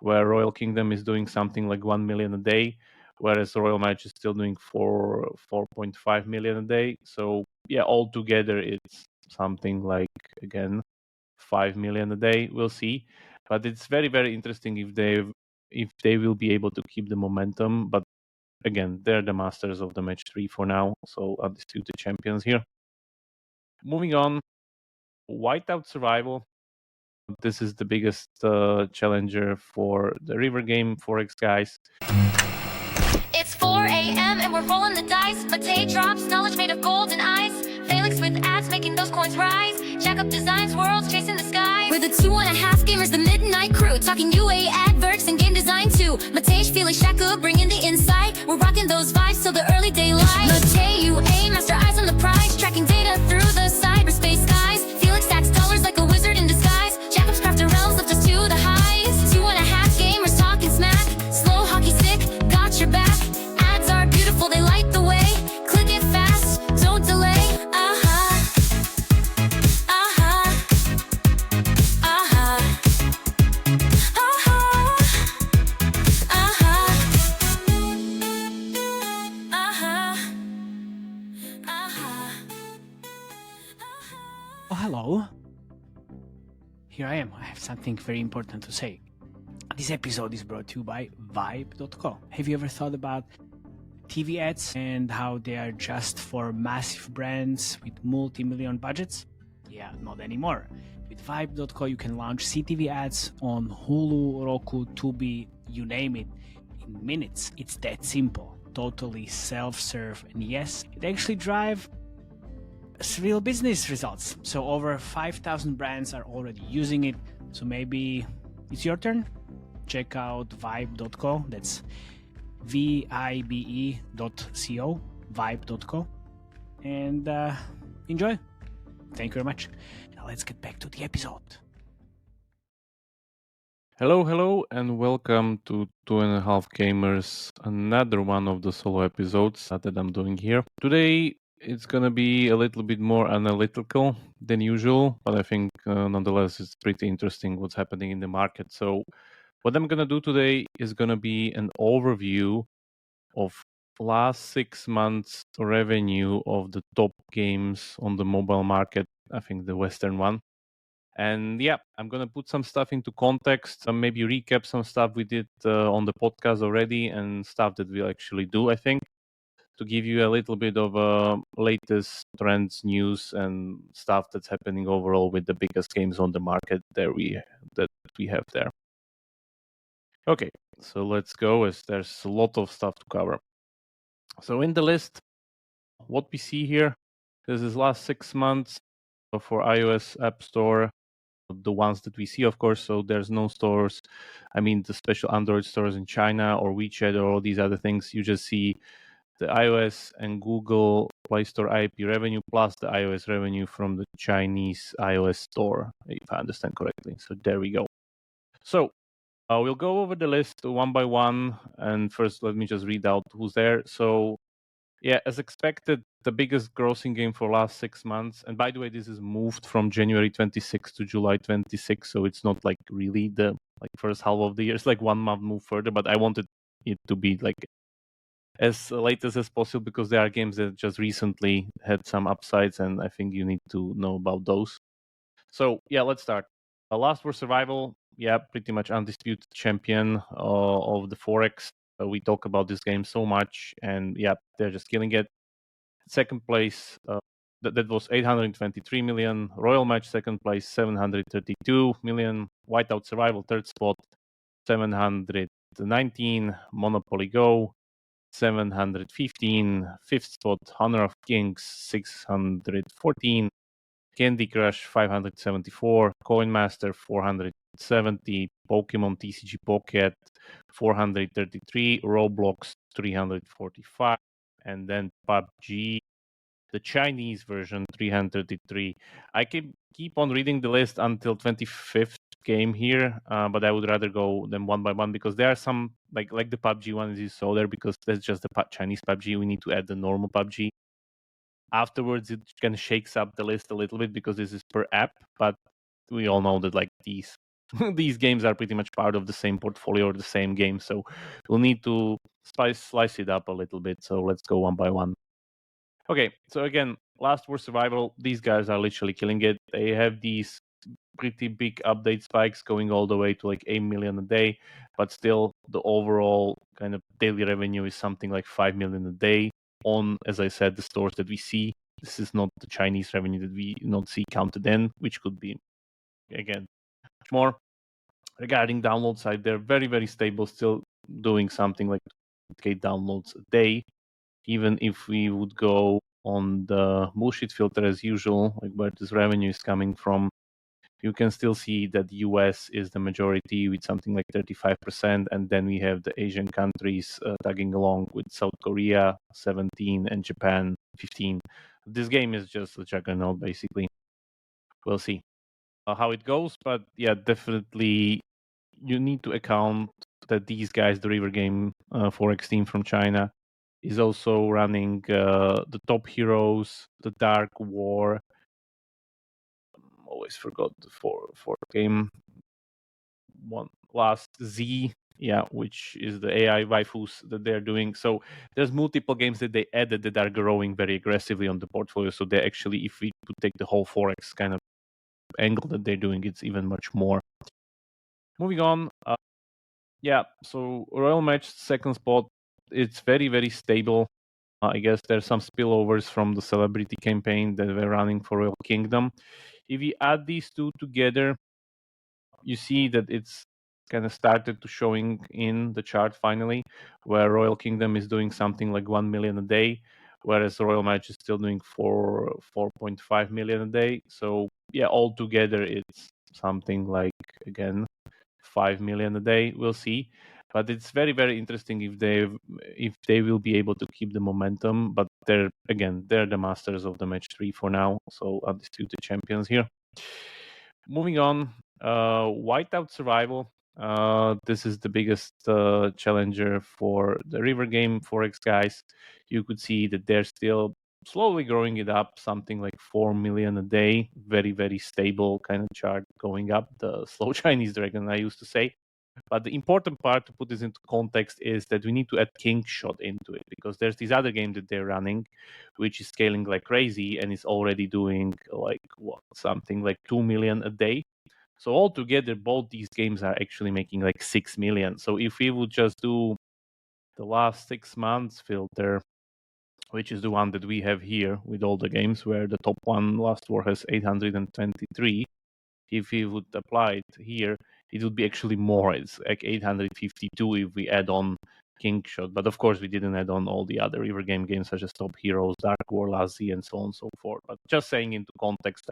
where Royal Kingdom is doing something like 1 million a day, whereas Royal Match is still doing 4.5 million a day. So yeah, altogether it's something like, again, 5 million a day. We'll see. But it's very, very interesting if they will be able to keep the momentum. But again, they're the masters of the match 3 for now, so undisputed champions here. Moving on, Whiteout Survival. This is the biggest challenger for the Rivergame Forex guys. It's 4 a.m. and we're rolling the dice. Matei drops knowledge made of gold and ice. Felix with ads making those coins rise. Jakub designs worlds chasing the sky. We're the 2.5 gamers, the midnight crew. Talking UA adverts and game design too. Matei, Felix, Jakub bringing the insight. We're rocking those vibes till the early daylight. Matei, UA, master eyes on the prize. Tracking data through the cyberspace skies. Felix stacks dollars like a wizard in disguise. Jakub's crafted realms lift us to the highs. 2.5 gamers talking smack. Slow hockey stick, got your back. Ads are beautiful, they light the way. Click it fast, don't delay. Oh, hello. Here I am. I have something very important to say. This episode is brought to you by Vibe.co. Have you ever thought about TV ads and how they are just for massive brands with multi-million budgets? Yeah, not anymore. With Vibe.co, you can launch CTV ads on Hulu, Roku, Tubi, you name it, in minutes. It's that simple. Totally self-serve. And yes, it actually drives real business results. So over 5,000 brands are already using it. So maybe it's your turn. Check out vibe.co. That's vibe.co, vibe.co, and enjoy. Thank you very much. Now let's get back to the episode. Hello, and welcome to 2.5 Gamers, another one of the solo episodes that I'm doing here. Today, it's gonna be a little bit more analytical than usual, but I think nonetheless it's pretty interesting what's happening in the market. So what I'm gonna do today is gonna be an overview of last 6 months revenue of the top games on the mobile market, I think the Western one. And yeah, I'm going to put some stuff into context, maybe recap some stuff we did on the podcast already and stuff that we'll actually do, I think, to give you a little bit of latest trends, news, and stuff that's happening overall with the biggest games on the market that we have there. Okay, so let's go, as there's a lot of stuff to cover. So in the list, what we see here, this is last 6 months for iOS App Store, the ones that we see, of course. So there's no stores, I mean the special Android stores in China or WeChat or all these other things. You just see the iOS and Google Play Store IP revenue plus the iOS revenue from the Chinese iOS store, if I understand correctly. So there we go. So we'll go over the list one by one, and first let me just read out who's there. So yeah, as expected, the biggest grossing game for last 6 months. And by the way, this is moved from January 26 to July 26, so it's not like really the first half of the year. It's like 1 month move further, but I wanted it to be like as latest as possible because there are games that just recently had some upsides, and I think you need to know about those. So yeah, let's start. Last War Survival, yeah, pretty much undisputed champion of the Forex. We talk about this game so much, and yeah, they're just killing it. Second place, that was 823 million. Royal Match, second place, 732 million. Whiteout Survival, third spot, 719. Monopoly Go, 715. Fifth spot, Honor of Kings, 614. Candy Crush, 574. Coin Master, 470. Pokemon TCG Pocket, 433. Roblox, 345. And then PUBG, the Chinese version, 333. I can keep on reading the list until 25th game here, but I would rather go them one by one because there are some, like the PUBG one is so there because that's just the Chinese PUBG. We need to add the normal PUBG. Afterwards, it kind of shakes up the list a little bit because this is per app, but we all know that like these these games are pretty much part of the same portfolio or the same game. So we'll need to slice it up a little bit. So let's go one by one. Okay, so again, Last War Survival, these guys are literally killing it. They have these pretty big update spikes going all the way to like 8 million a day, but still the overall kind of daily revenue is something like 5 million a day on, as I said, the stores that we see. This is not the Chinese revenue that we not see counted in, which could be, again, much more. Regarding download side, they're very, very stable, still doing something like 2K downloads a day. Even if we would go on the bullshit filter as usual, like where this revenue is coming from, you can still see that the US is the majority with something like 35%, and then we have the Asian countries tagging along with South Korea 17 and Japan 15. This game is just a juggernaut, basically. We'll see how it goes, but yeah, definitely you need to account that these guys, the Rivergame Forex team from China, is also running the Top Heroes, the Dark War. Always forgot the for game one last Z, yeah, which is the AI waifus that they're doing. So there's multiple games that they added that are growing very aggressively on the portfolio. So they actually, if we could take the whole Forex kind of angle that they're doing, it's even much more. Moving on, yeah, so Royal Match second spot, it's very, very stable. I guess there's some spillovers from the celebrity campaign that we're running for Royal Kingdom. If you add these two together, you see that it's kind of started to showing in the chart finally, where Royal Kingdom is doing something like 1 million a day, whereas Royal Match is still doing 4.5 million a day. So yeah, altogether it's something like, again, 5 million a day. We'll see. But it's very, very interesting if they will be able to keep the momentum. But they're the masters of the match 3 for now. So undisputed champions here. Moving on, Whiteout Survival. This is the biggest challenger for the Rivergame Forex guys. You could see that they're still slowly growing it up, something like 4 million a day. Very, very stable kind of chart going up. The slow Chinese dragon, I used to say. But the important part to put this into context is that we need to add King Shot into it, because there's this other game that they're running, which is scaling like crazy and is already doing like something like 2 million a day. So altogether, both these games are actually making like 6 million. So if we would just do the last 6 months filter, which is the one that we have here with all the games, where the top one, Last War, has 823. If we would apply it here, it would be actually more. It's like 852 if we add on King Shot. But of course, we didn't add on all the other Rivergame games such as Top Heroes, Dark War, Last Z, and so on and so forth. But just saying into context,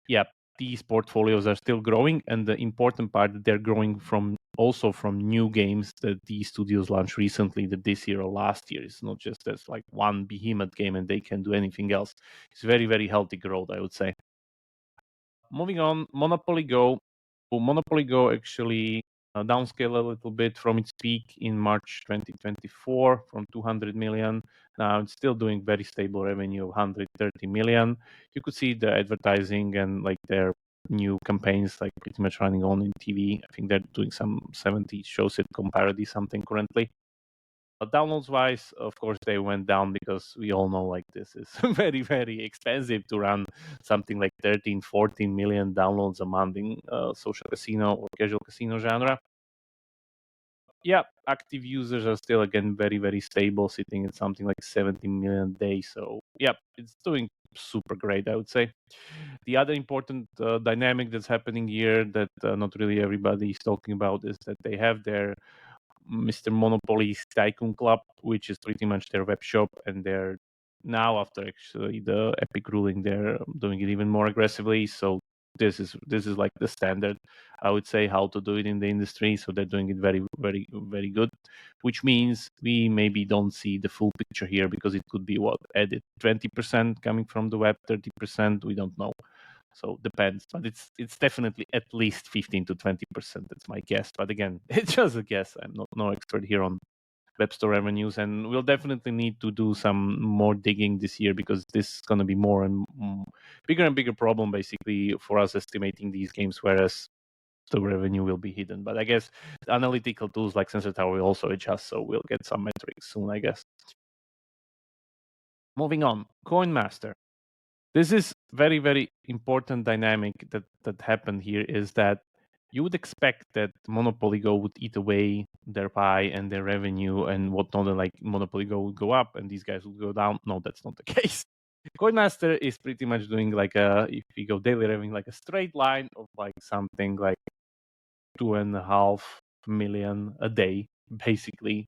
yeah, these portfolios are still growing, and the important part that they're growing from also from new games that these studios launched recently, that this year or last year. It's not just as like one behemoth game and they can do anything else. It's very, very healthy growth, I would say. Moving on, Monopoly Go. Monopoly Go actually downscaled a little bit from its peak in March 2024 from 200 million. Now it's still doing very stable revenue of 130 million. You could see the advertising and like their new campaigns like pretty much running on in TV. I think they're doing some 70 show sitcom parody something currently. Downloads wise, of course, they went down because we all know like this is very, very expensive to run something like 13, 14 million downloads a month in social casino or casual casino genre. Yeah, active users are still, again, very, very stable, sitting at something like 70 million a day. So, yeah, it's doing super great, I would say. The other important dynamic that's happening here that not really everybody is talking about is that they have their Mr. Monopoly's Tycoon Club, which is pretty much their web shop, and they're now, after actually the Epic ruling, they're doing it even more aggressively. So this is like the standard, I would say, how to do it in the industry. So they're doing it very, very, very good, which means we maybe don't see the full picture here, because it could be added 20% coming from the web, 30%, we don't know. So depends, but it's definitely at least 15 to 20%. That's my guess. But again, it's just a guess. I'm not no expert here on web store revenues, and we'll definitely need to do some more digging this year, because this is going to be more and bigger problem basically for us estimating these games. Whereas the revenue will be hidden. But I guess analytical tools like Sensor Tower will also adjust, so we'll get some metrics soon, I guess. Moving on, Coin Master. This is very, very important dynamic that happened here is that you would expect that Monopoly Go would eat away their pie and their revenue and whatnot, and like Monopoly Go would go up and these guys would go down. No, that's not the case. Coinmaster is pretty much doing like if we go daily revenue, like a straight line of like something like 2.5 million a day, basically,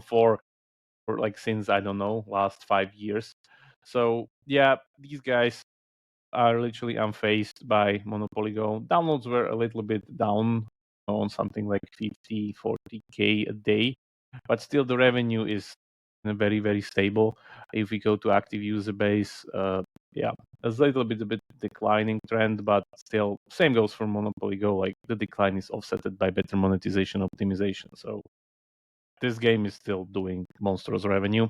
for like since I don't know last 5 years. So yeah, these guys are literally unfazed by Monopoly Go. Downloads were a little bit down on something like 50, 40K a day, but still the revenue is very, very stable. If we go to active user base, yeah, a little bit declining trend, but still same goes for Monopoly Go. Like the decline is offsetted by better monetization optimization. So this game is still doing monstrous revenue.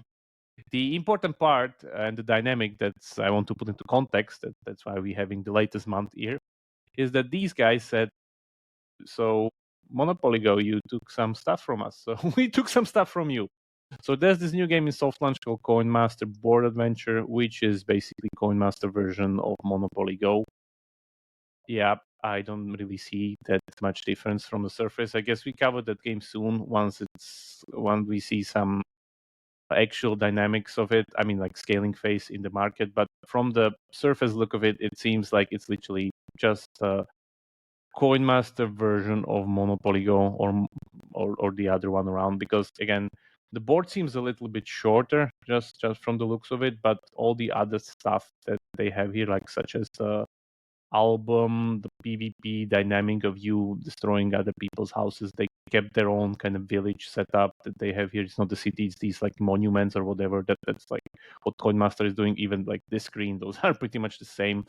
The important part and the dynamic that I want to put into context, that's why we're having the latest month here, is that these guys said, so Monopoly Go, you took some stuff from us. So we took some stuff from you. So there's this new game in soft launch called Coin Master Board Adventure, which is basically Coin Master version of Monopoly Go. Yeah, I don't really see that much difference from the surface. I guess we cover that game soon once we see some actual dynamics of it. I mean, like scaling phase in the market. But from the surface look of it, it seems like it's literally just a Coin Master version of Monopoly Go or the other one around. Because again, the board seems a little bit shorter just from the looks of it, but all the other stuff that they have here, like such as the album, the PvP dynamic of you destroying other people's houses. They kept their own kind of village setup that they have here. It's not the city, it's these like monuments or whatever. That's like what Coinmaster is doing. Even like this screen, those are pretty much the same.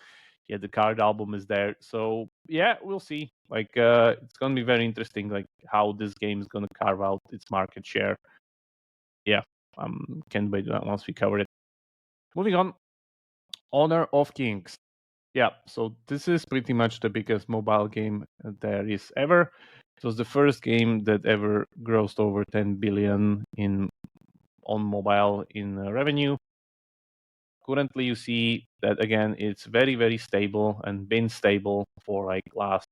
Yeah, the card album is there. So yeah, we'll see. Like it's gonna be very interesting, like how this game is gonna carve out its market share. Yeah, can't wait once we cover it. Moving on, Honor of Kings. Yeah, so this is pretty much the biggest mobile game there is ever. It was the first game that ever grossed over 10 billion on mobile in revenue. Currently, you see that again, it's very, very stable and been stable for like last,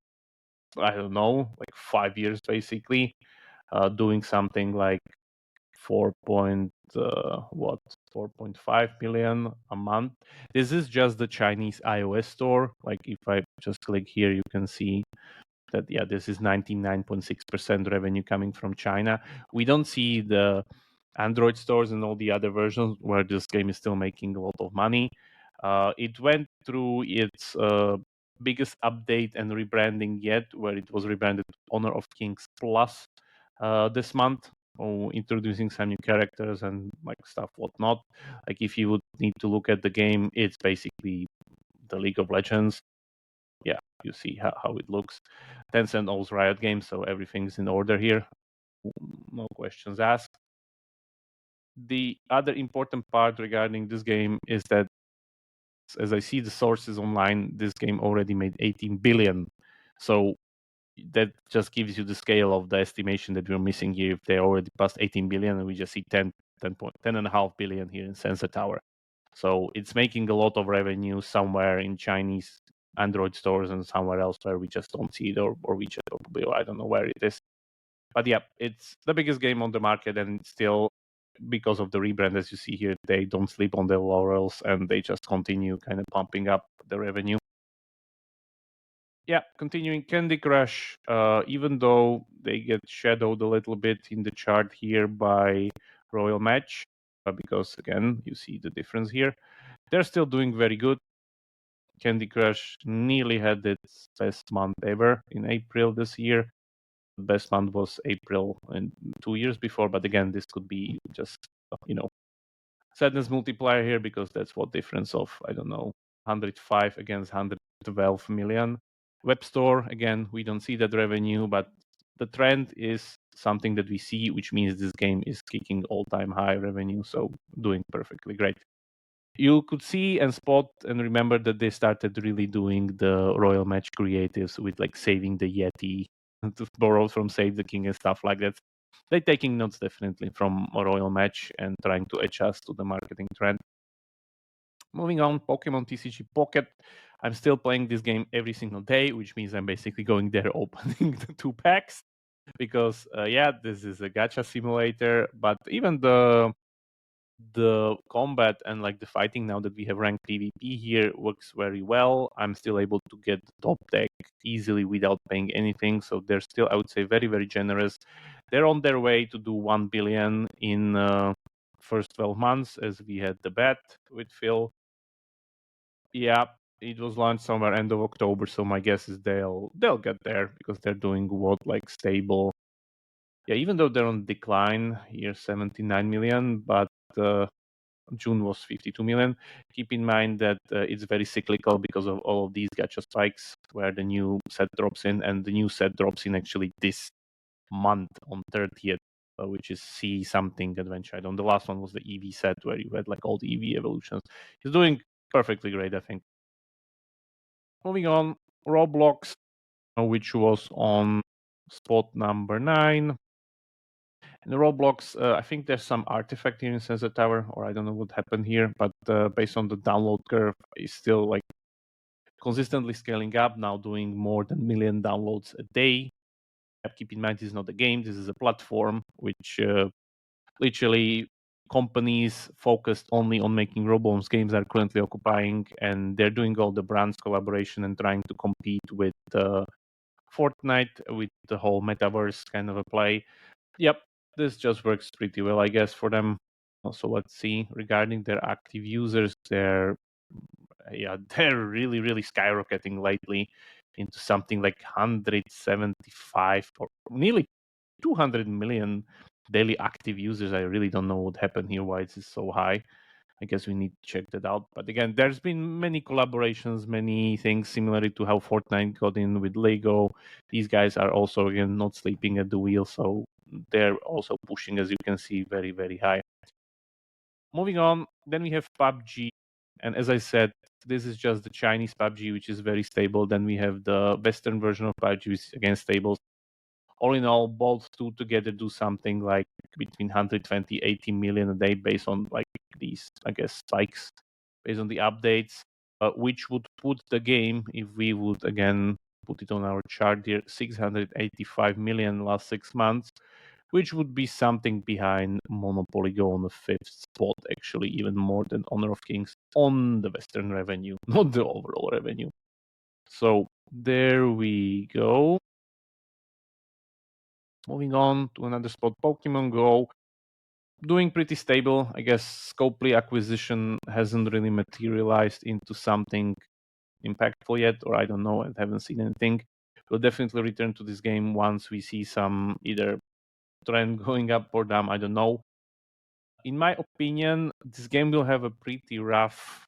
I don't know, like 5 years basically, doing something like 4.5 million a month. This is just the Chinese iOS store. Like if I just click here, you can see that yeah, this is 99.6% revenue coming from China. We don't see the Android stores and all the other versions where this game is still making a lot of money. It went through its biggest update and rebranding yet, where it was rebranded Honor of Kings Plus this month, introducing some new characters and like stuff whatnot. Like if you would need to look at the game, it's basically the League of Legends. Yeah, you see how it looks. Tencent owns Riot Games, so everything's in order here. No questions asked. The other important part regarding this game is that, as I see the sources online, this game already made 18 billion. So that just gives you the scale of the estimation that we're missing here. If they already passed 18 billion and we just see 10.5 billion here in Sensor Tower. So it's making a lot of revenue somewhere in Chinese Android stores and somewhere else where we just don't see it, or we just probably, or I don't know where it is. But yeah, it's the biggest game on the market, and still, because of the rebrand, as you see here, they don't sleep on their laurels and they just continue kind of pumping up the revenue. Yeah, continuing Candy Crush, even though they get shadowed a little bit in the chart here by Royal Match, because again, you see the difference here. They're still doing very good. Candy Crush nearly had its best month ever in April this year. The best month was April in 2 years before, but again, this could be just, sadness multiplier here, because that's what difference of, I don't know, 105 against 112 million. Web store, again, we don't see that revenue, but the trend is something that we see, which means this game is kicking all-time high revenue, so doing perfectly great. you could see and spot and remember that they started really doing the Royal Match creatives with like saving the Yeti, to borrow from Save the King and stuff like that. They're taking notes definitely from a Royal Match and trying to adjust to the marketing trend. Moving on, Pokemon TCG Pocket. I'm still playing this game every single day, which means I'm basically going there opening the 2 packs because this is a gacha simulator, but even the combat and like the fighting, now that we have ranked PvP here, works very well. I'm still able to get the top deck easily without paying anything, so they're still, I would say, very, very generous. They're on their way to do 1 billion in first 12 months, as we had the bet with Phil. Yeah, it was launched somewhere end of October, so my guess is they'll get there because they're doing what, like, stable. Yeah, even though they're on decline here, 79 million, but June was 52 million. Keep in mind that it's very cyclical because of all of these gacha spikes where the new set drops in, and the new set drops in actually this month on 30th, which is See Something Adventure. I don't. The last one was the EV set where you had like all the EV evolutions. He's doing perfectly great, I think. Moving on, Roblox, which was on spot number 9. In the Roblox, I think there's some artifact here in Sensor Tower, or I don't know what happened here, but based on the download curve, it's still like consistently scaling up, now doing more than 1 million downloads a day. Keep in mind, this is not a game, this is a platform which literally companies focused only on making Roblox games are currently occupying, and they're doing all the brands collaboration and trying to compete with Fortnite, with the whole metaverse kind of a play. Yep, this just works pretty well, I guess, for them. Also, let's see, regarding their active users, they're really, really skyrocketing lately into something like 175 or nearly 200 million daily active users. I really don't know what happened here, why it's so high. I guess we need to check that out. But again, there's been many collaborations, many things similar to how Fortnite got in with Lego. These guys are also, again, not sleeping at the wheel, so they're also pushing, as you can see, very, very high. Moving on, then we have PUBG. And as I said, this is just the Chinese PUBG, which is very stable. Then we have the Western version of PUBG, which is again stable. All in all, both two together do something like between 120, 80 million a day based on like these, I guess, spikes, based on the updates, which would put the game, if we would again put it on our chart here, 685 million last 6 months, which would be something behind Monopoly Go on the 5th spot, actually, even more than Honor of Kings on the Western revenue, not the overall revenue. So there we go. Moving on to another spot, Pokemon Go. Doing pretty stable. I guess Scopely acquisition hasn't really materialized into something impactful yet, or I don't know, I haven't seen anything. We'll definitely return to this game once we see some either trend going up or down, I don't know. In my opinion, this game will have a pretty rough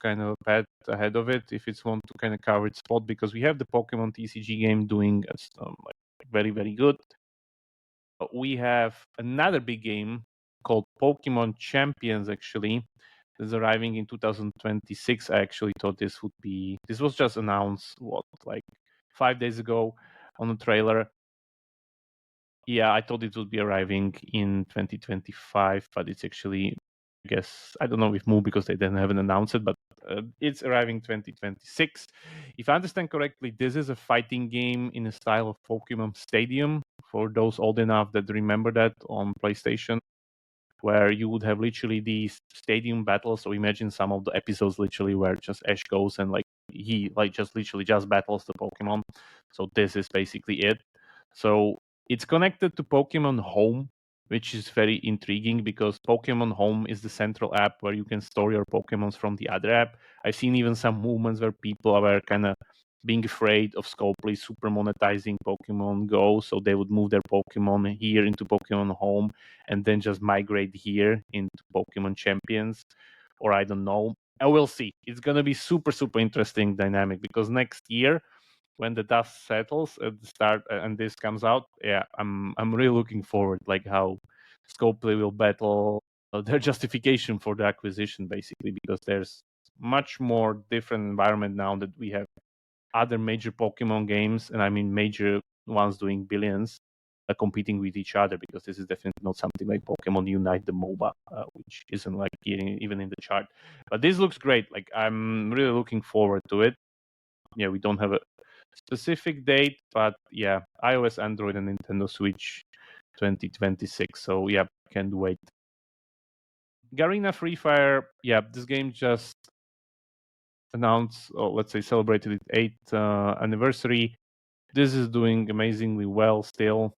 kind of path ahead of it if it's want to kind of cover its spot, because we have the Pokemon TCG game doing like very, very good. We have another big game called Pokemon Champions, actually. Is arriving in 2026. I actually thought this was just announced, like 5 days ago on the trailer. Yeah, I thought it would be arriving in 2025, but it's actually, I guess, I don't know if moved because they didn't haven't announced it, but it's arriving 2026. If I understand correctly, this is a fighting game in the style of Pokemon Stadium, for those old enough that remember that on PlayStation, where you would have literally these stadium battles. So imagine some of the episodes literally where just Ash goes and like he like just literally just battles the Pokemon. So this is basically it. So it's connected to Pokemon Home, which is very intriguing because Pokemon Home is the central app where you can store your Pokemons from the other app. I've seen even some movements where people are kind of being afraid of Scopely super monetizing Pokemon Go, so they would move their Pokemon here into Pokemon Home and then just migrate here into Pokemon Champions, or I don't know. I will see. It's gonna be super, super interesting dynamic because next year, when the dust settles at the start and this comes out, yeah, I'm really looking forward, like how Scopely will battle their justification for the acquisition, basically, because there's much more different environment now that we have other major Pokemon games, and I mean major ones doing billions, competing with each other, because this is definitely not something like Pokemon Unite, the MOBA, which isn't like even in the chart. But this looks great. Like, I'm really looking forward to it. Yeah, we don't have a specific date, but yeah, iOS, Android, and Nintendo Switch 2026. So yeah, can't wait. Garena Free Fire, yeah, this game just announced, or let's say celebrated its 8th anniversary. This is doing amazingly well still,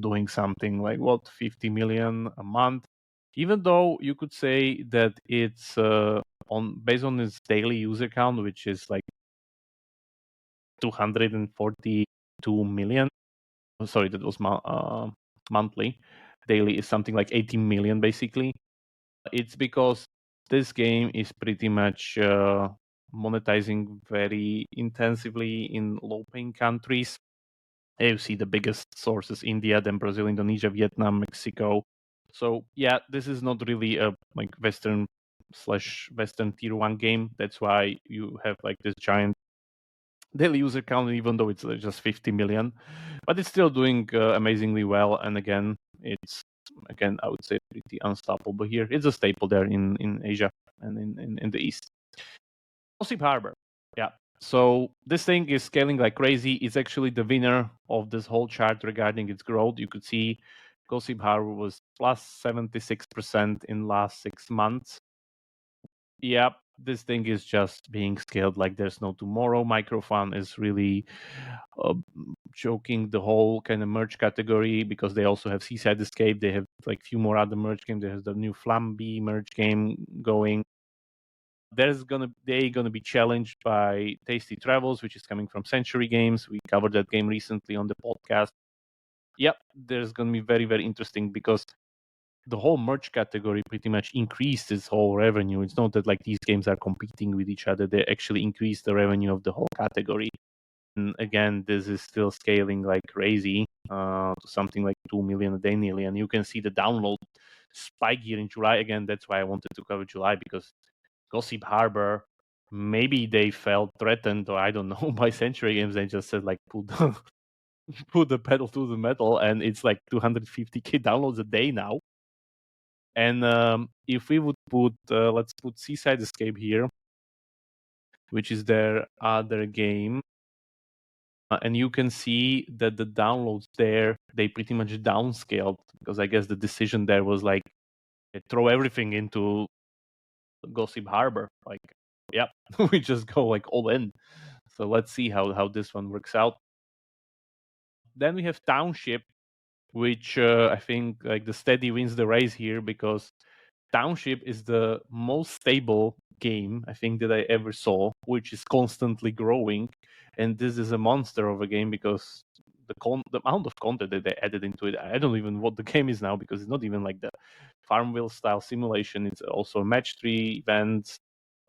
doing something like 50 million a month. Even though you could say that it's based on its daily user count, which is like 242 million. Sorry, that was monthly. Daily is something like 18 million basically. It's because this game is pretty much monetizing very intensively in low-paying countries. You see the biggest sources: India, then Brazil, Indonesia, Vietnam, Mexico. So yeah, this is not really a like Western tier 1 game. That's why you have like this giant daily user count, even though it's just 50 million. But it's still doing amazingly well. And again, I would say pretty unstoppable here. It's a staple there in Asia and in the East. Gossip Harbor. Yeah. So this thing is scaling like crazy. It's actually the winner of this whole chart regarding its growth. You could see Gossip Harbor was plus 76% in last 6 months. Yeah, this thing is just being scaled like there's no tomorrow. Microfun is really choking the whole kind of merch category, because they also have Seaside Escape. They have like few more other merch games. There's the new Flamby merch game going. They're gonna be challenged by Tasty Travels, which is coming from Century Games. We covered that game recently on the podcast. Yep, there's gonna be very, very interesting, because the whole merch category pretty much increased its whole revenue. It's not that like these games are competing with each other. They actually increased the revenue of the whole category. And again, this is still scaling like crazy to something like 2 million a day nearly. And you can see the download spike here in July. Again, that's why I wanted to cover July, because Gossip Harbor, maybe they felt threatened, or I don't know, by Century Games. They just said like put the pedal to the metal, and it's like 250k downloads a day now. And if we would put, let's put Seaside Escape here, which is their other game, and you can see that the downloads there, they pretty much downscaled, because I guess the decision there was like, throw everything into Gossip Harbor. Like, yeah, we just go like all in. So let's see how this one works out. Then we have Township, which I think like the steady wins the race here, because Township is the most stable game I think that I ever saw, which is constantly growing. And this is a monster of a game, because the amount of content that they added into it, I don't even know what the game is now, because it's not even like the Farmville style simulation. It's also match 3 events.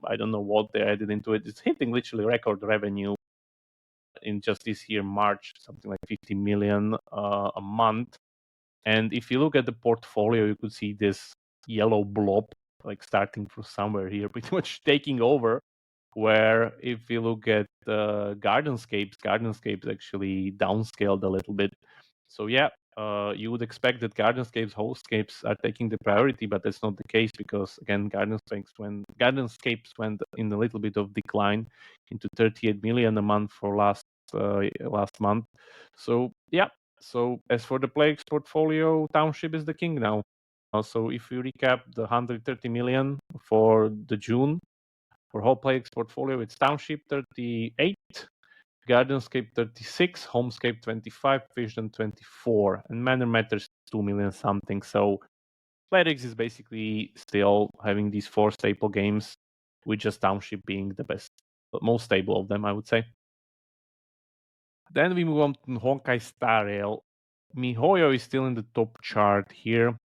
I don't know what they added into it. It's hitting literally record revenue in just this year, March, something like 50 million a month. And if you look at the portfolio, you could see this yellow blob, like starting from somewhere here, pretty much taking over. Where if you look at Gardenscapes actually downscaled a little bit. So yeah, you would expect that Gardenscapes, Hostscapes are taking the priority, but that's not the case, because again, Gardenscapes went in a little bit of decline into 38 million a month for last month. So yeah. So as for the Plagues portfolio, Township is the king now. So if we recap the 130 million for the June, for whole Plagues portfolio, it's Township 38, Gardenscape 36, Homescape 25, Vision 24, and Manor Matters 2 million something. So Plagues is basically still having these 4 staple games, with just Township being the best, most stable of them, I would say. Then we move on to Honkai Star Rail. MiHoYo is still in the top chart here.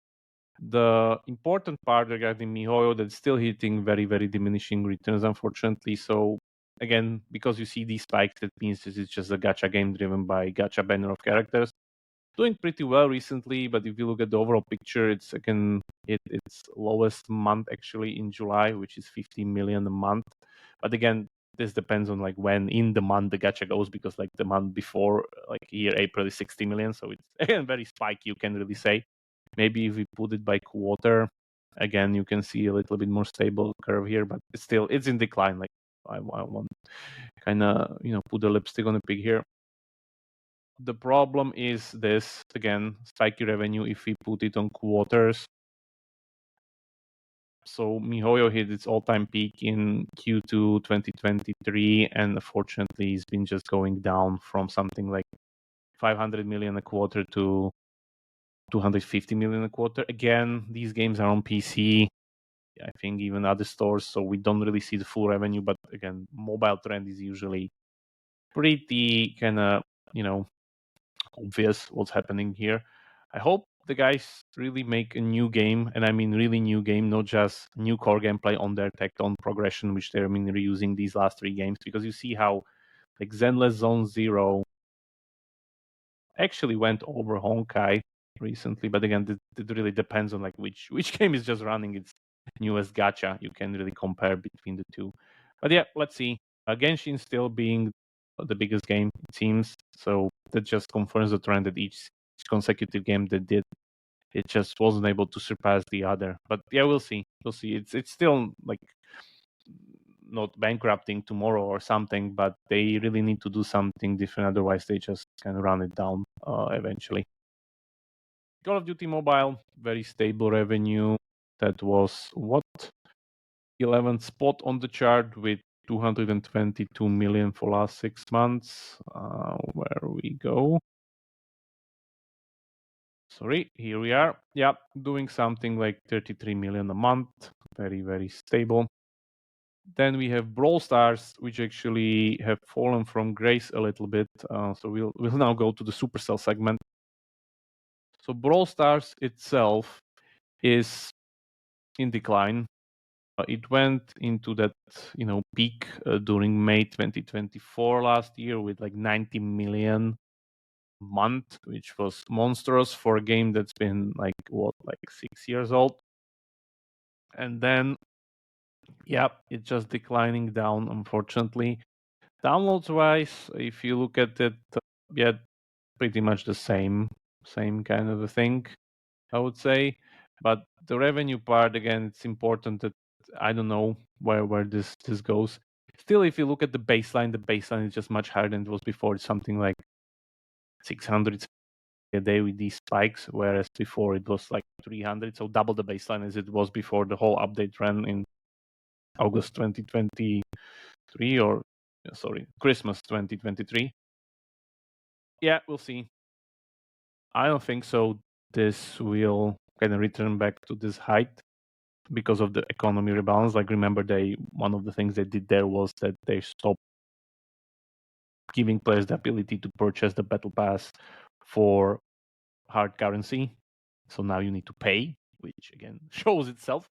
The important part regarding MiHoYo, that's still hitting very, very diminishing returns, unfortunately. So again, because you see these spikes, that means this is just a gacha game driven by gacha banner of characters. doing pretty well recently, but if you look at the overall picture, it's again its lowest month actually in July, which is 15 million a month. But again, this depends on like when in the month the gacha goes, because like the month before, like here April is 60 million, so it's again very spiky. You can really say. Maybe if we put it by quarter, again you can see a little bit more stable curve here, but it's in decline. Like I want kind of put the lipstick on the pig here. The problem is this, again, spiky revenue if we put it on quarters. So MiHoYo hit its all-time peak in Q2 2023, and unfortunately it's been just going down from something like 500 million a quarter to 250 million a quarter. Again, these games are on PC, I think even other stores, so we don't really see the full revenue, but again, mobile trend is usually pretty kind of, obvious what's happening here. I hope the guys really make a new game, and I mean really new game, not just new core gameplay on their tech-on progression, which they're reusing these last 3 games, because you see how like Zenless Zone Zero actually went over Honkai recently, but again, it really depends on like which game is just running its newest gacha. You can really compare between the two. But yeah, let's see. Genshin still being the biggest game, it seems. So that just confirms the trend that each consecutive game they did, it just wasn't able to surpass the other. But yeah, we'll see. We'll see. It's still like not bankrupting tomorrow or something, but they really need to do something different. Otherwise, they just can run it down eventually. Call of Duty Mobile, very stable revenue. That was 11th spot on the chart with 222 million for last 6 months. Where we go? Sorry, here we are. Yeah, doing something like 33 million a month. Very, very stable. Then we have Brawl Stars, which actually have fallen from grace a little bit. So we'll now go to the Supercell segment. So Brawl Stars itself is in decline. It went into that peak during May 2024 last year with like 90 million a month, which was monstrous for a game that's been like 6 years old. And then it's just declining down, unfortunately. Downloads wise, if you look at it, pretty much the same kind of a thing, I would say. But the revenue part, again, it's important that I don't know where this goes. Still, if you look at the baseline is just much higher than it was before. It's something like 600 a day with these spikes, whereas before it was like 300, so double the baseline as it was before the whole update ran in August 2023, or Christmas 2023. Yeah, we'll see. I don't think so. This will kind of return back to this height because of the economy rebalance. Like, remember, one of the things they did there was that they stopped giving players the ability to purchase the battle pass for hard currency. So now you need to pay, which again shows itself.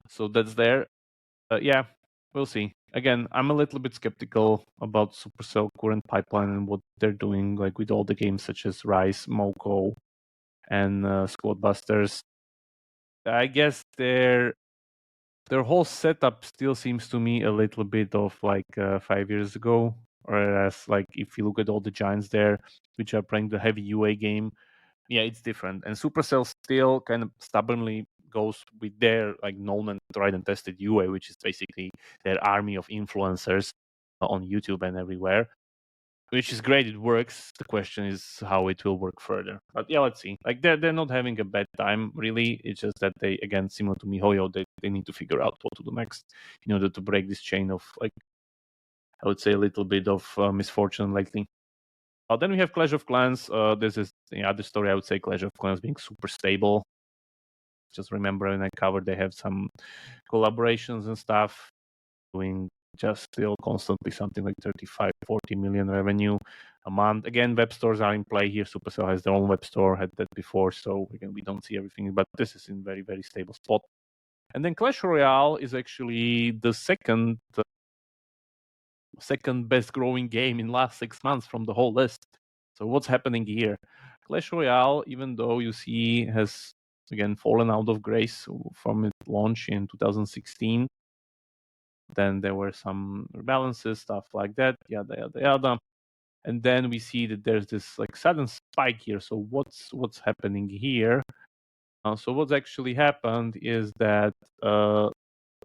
So that's there. Yeah, we'll see. Again, I'm a little bit skeptical about Supercell current pipeline and what they're doing, like with all the games such as Rise, Moko, and Squad Busters. I guess their whole setup still seems to me a little bit of like 5 years ago. Whereas, like, if you look at all the giants there, which are playing the heavy UA game, yeah, it's different. And Supercell still kind of stubbornly goes with their like known and tried and tested UA, which is basically their army of influencers on YouTube and everywhere, which is great. It works. The question is how it will work further. But yeah, let's see. Like, they're not having a bad time, really. It's just that they, again, similar to MiHoYo, they need to figure out what to do next in order to break this chain of, like, I would say a little bit of misfortune lately. Then we have Clash of Clans. This is the other story. I would say Clash of Clans being super stable. Just remember when I covered, they have some collaborations and stuff, doing just still constantly something like 35, 40 million revenue a month. Again, web stores are in play here. Supercell has their own web store, had that before. So again, we don't see everything, but this is in very, very stable spot. And then Clash Royale is actually the second best growing game in last 6 months from the whole list. So what's happening here? Clash Royale, even though you see has again fallen out of grace from its launch in 2016, then there were some rebalances, stuff like that, yada yada yada. And then we see that there's this like sudden spike here. So what's happening here? So what's actually happened is that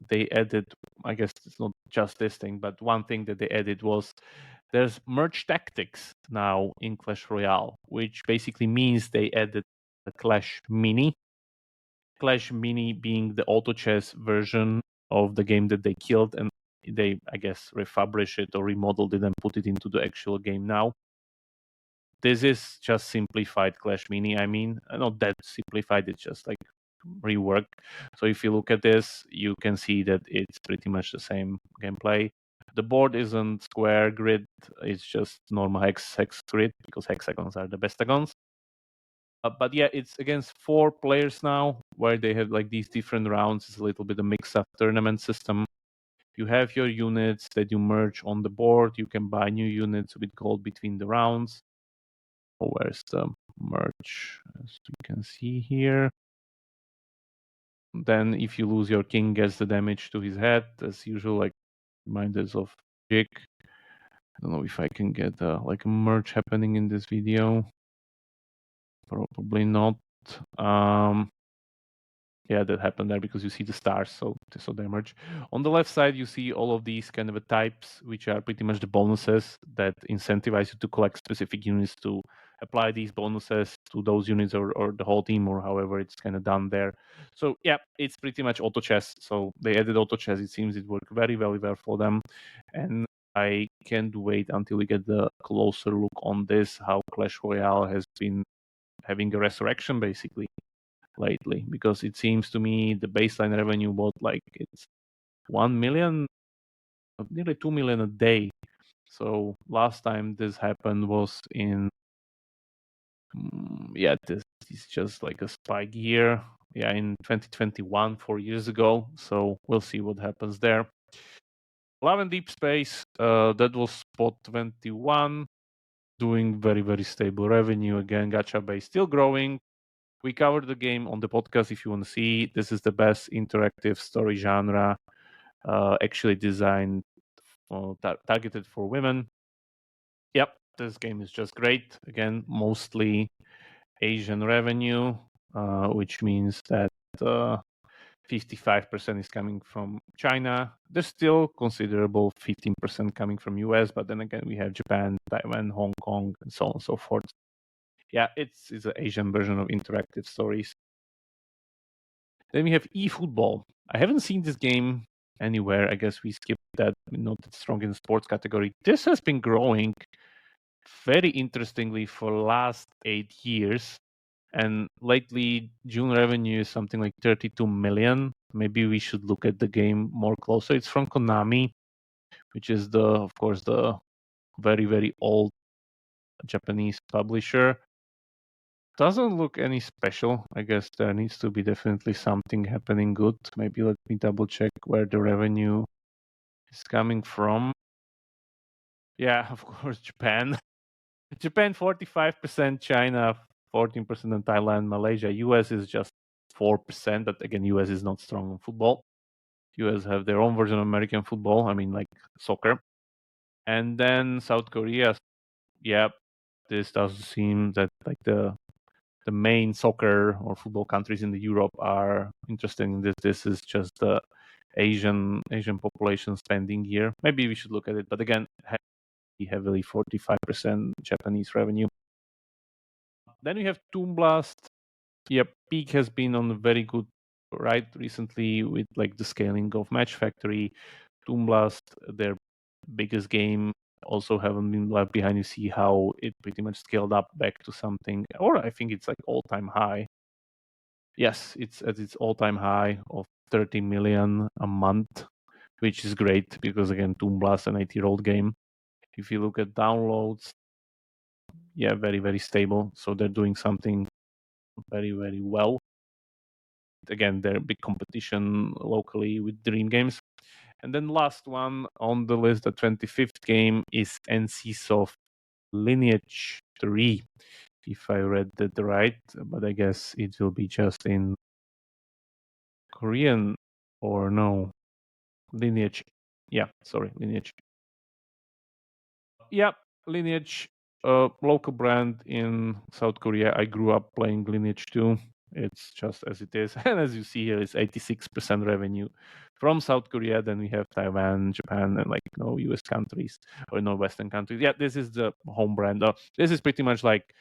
they added, I guess it's not just this thing, but one thing that they added was there's merge tactics now in Clash Royale, which basically means they added a Clash Mini. Clash Mini being the auto chess version of the game that they killed, and they, I guess, refurbished it or remodeled it and put it into the actual game now. This is just simplified Clash Mini. I mean, not that simplified, it's just like reworked. So if you look at this, you can see that it's pretty much the same gameplay. The board isn't square grid, it's just normal hex grid because hexagons are the bestagons. But yeah, it's against 4 players now, where they have like these different rounds. It's a little bit a mix-up tournament system. You have your units that you merge on the board. You can buy new units with gold between the rounds. Where's the merge? As you can see here. Then if you lose, your king gets the damage to his head, as usual, like reminders of Jig. I don't know if I can get like a merge happening in this video. Probably not. Yeah, that happened there because you see the stars, so they merge. On the left side, you see all of these kind of types, which are pretty much the bonuses that incentivize you to collect specific units to apply these bonuses to those units or the whole team or however it's kind of done there. So yeah, it's pretty much auto chess. So they added auto chess. It seems it worked very, very well for them. And I can't wait until we get the closer look on this, how Clash Royale has been having a resurrection basically lately, because it seems to me the baseline revenue was like it's 1 million, nearly 2 million a day. So last time this happened was in this is just like a spike year, in 2021, 4 years ago. So we'll see what happens there. Love and Deep Space, that was spot 21, doing very, very stable revenue. Again, gacha base still growing. We covered the game on the podcast if you want to see. This is the best interactive story genre actually designed targeted for women. Yep, this game is just great. Again, mostly Asian revenue, which means that 55% is coming from China. There's still considerable 15% coming from US, but then again, we have Japan, Taiwan, Hong Kong, and so on and so forth. Yeah, it's an Asian version of interactive stories. Then we have eFootball. I haven't seen this game anywhere. I guess we skipped that. Not that strong in the sports category. This has been growing very interestingly for the last 8 years. And lately, June revenue is something like 32 million. Maybe we should look at the game more closer. It's from Konami, which is of course, the very, very old Japanese publisher. Doesn't look any special. I guess there needs to be definitely something happening good. Maybe let me double check where the revenue is coming from. Yeah, of course, Japan. Japan 45%, China 14%, and Thailand, Malaysia. US is just 4%, but again, US is not strong in football. US have their own version of American football. I mean, like soccer. And then South Korea. Yeah, this does seem that like the main soccer or football countries in the Europe are interested in this. This is just the Asian population spending here. Maybe we should look at it, but again, heavily 45% Japanese revenue. Then we have Toon Blast. Yeah, peak has been on a very good ride recently with like the scaling of Match Factory. Toon Blast, their biggest game, also haven't been left behind. You see how it pretty much scaled up back to something, or I think it's like all-time high. Yes, it's at its all-time high of 30 million a month, which is great because again, Toon Blast, an 8-year-old game. If you look at downloads, yeah, very, very stable. So they're doing something very, very well. Again, they're big competition locally with Dream Games. And then last one on the list, the 25th game is NCSoft Lineage. 3, if I read that right, but I guess it will be just in Korean or no. Lineage. Yeah, sorry, Lineage. Yeah, Lineage, local brand in South Korea. I grew up playing Lineage 2. It's just as it is. And as you see here, it's 86% revenue from South Korea. Then we have Taiwan, Japan, and like no US countries or no Western countries. Yeah, this is the home brand. This is pretty much like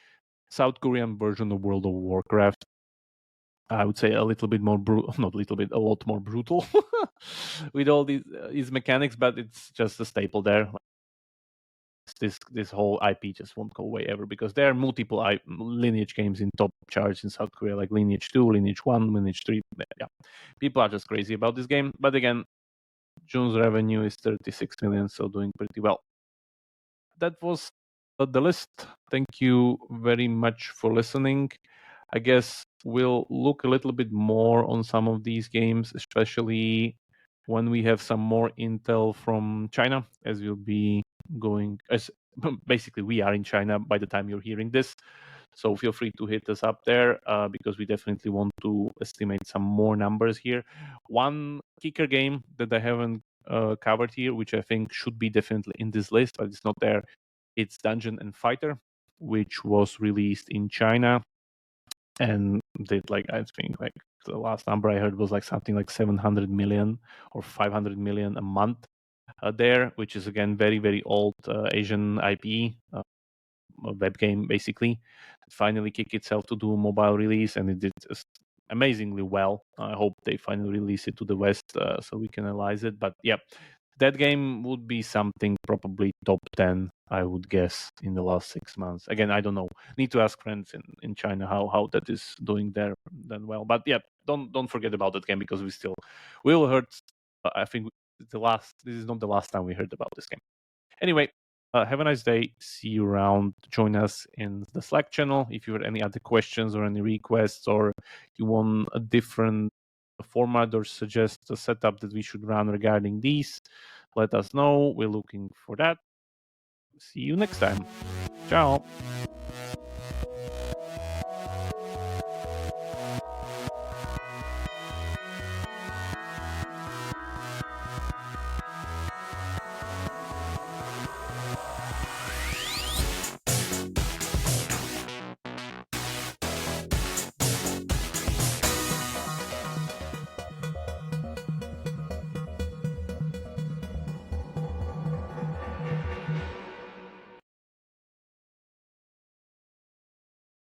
South Korean version of World of Warcraft. I would say a little bit more brutal, not a little bit, a lot more brutal with all these mechanics, but it's just a staple there. This whole IP just won't go away ever because there are multiple Lineage games in top charts in South Korea, like Lineage 2, Lineage 1, Lineage 3. Yeah, people are just crazy about this game. But again, June's revenue is 36 million, so doing pretty well. That was the list. Thank you very much for listening. I guess we'll look a little bit more on some of these games, especially when we have some more intel from China, as we'll be going as basically we are in China by the time you're hearing this. So feel free to hit us up there because we definitely want to estimate some more numbers here. One kicker game that I haven't covered here, which I think should be definitely in this list, but it's not there. It's Dungeon and Fighter, which was released in China and did like I think like the last number I heard was like something like 700 million or 500 million a month there, which is again very old Asian IP. A web game basically. It finally kicked itself to do a mobile release, and it did just amazingly well. I hope they finally release it to the West so we can analyze it. But yeah, that game would be something probably top 10, I would guess, in the last 6 months. Again, I don't know. Need to ask friends in China how that is doing there then well. But yeah, don't forget about that game because we will heard. I think this is not the last time we heard about this game. Anyway, have a nice day. See you around. Join us in the Slack channel. If you have any other questions or any requests, or you want a different format or suggest a setup that we should run regarding these, let us know. We're looking for that. See you next time. Ciao.